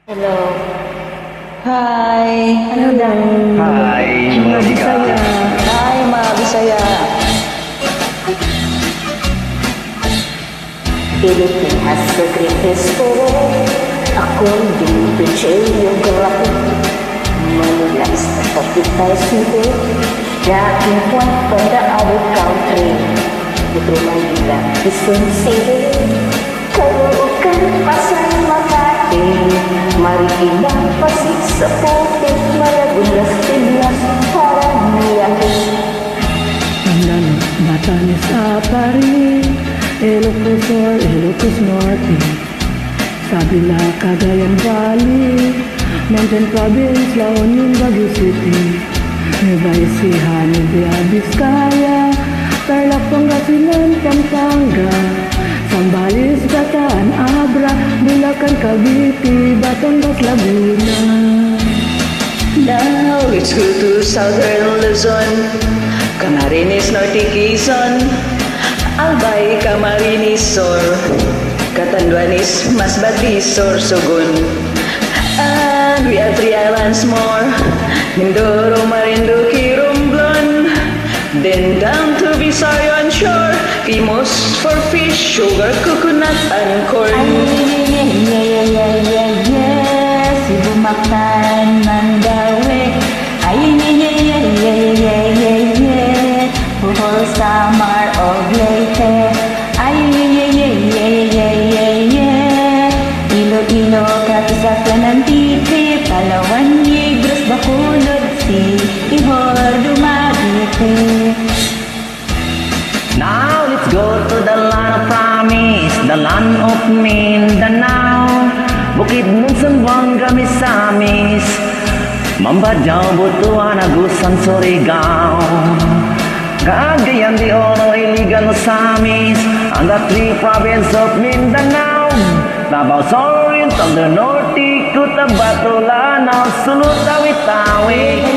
Hello. Hi. Ano daw? Hi, Mga Monica. Bisaya. Hi, mga Bisaya. Philippine has the great history. According to geography, Manila is the capital city. Jacking point from the other country. Metro Manila is in city. Caloocan, Pasay, Makati, Marikina, Pasig, sa Putik, Malagunas, Tignas, Paranaque. Mindanao, Batanes, Apari, Ilocos Sur, Ilocos Norte, Sabila, Cagayan Valley, Mountain Province, La Union, Baguio City, Nueva Ecija, Nueva Vizcaya, Tarlac, Pangasinan, Pampanga, Zambales, Bataan, Abra, Bulacan, Cavite, Batangas, Laguna. Now let's go to Southern Luzon, Camarines Norte Quezon, Albay Camarines Sur, Catanduanes Masbate Sorsogon. And we have 3 islands more, Mindoro, Marinduque, Romblon. Then down to Visayan shore, famous for fish, sugar, coconut, and corn. Cebu, Mactan, Mandaue. Bohol, Samar, Oglete. Iloilo, Capizapan, Antique, Palawan, Negros, Bacolod, Siquijor, Dumaguete. Now let's go to the land of promise, the land of Mindanao. Bukid ng Zamboanga, Misamis, Mambadao, Butuan, Agusan, Surigao, Cagayan de Oro, Iligan, Osamis, and the 3 provinces of Mindanao. Davao, Sorin, from the norte, Cotabato, Lanao, Sulu, Tawi-Tawi.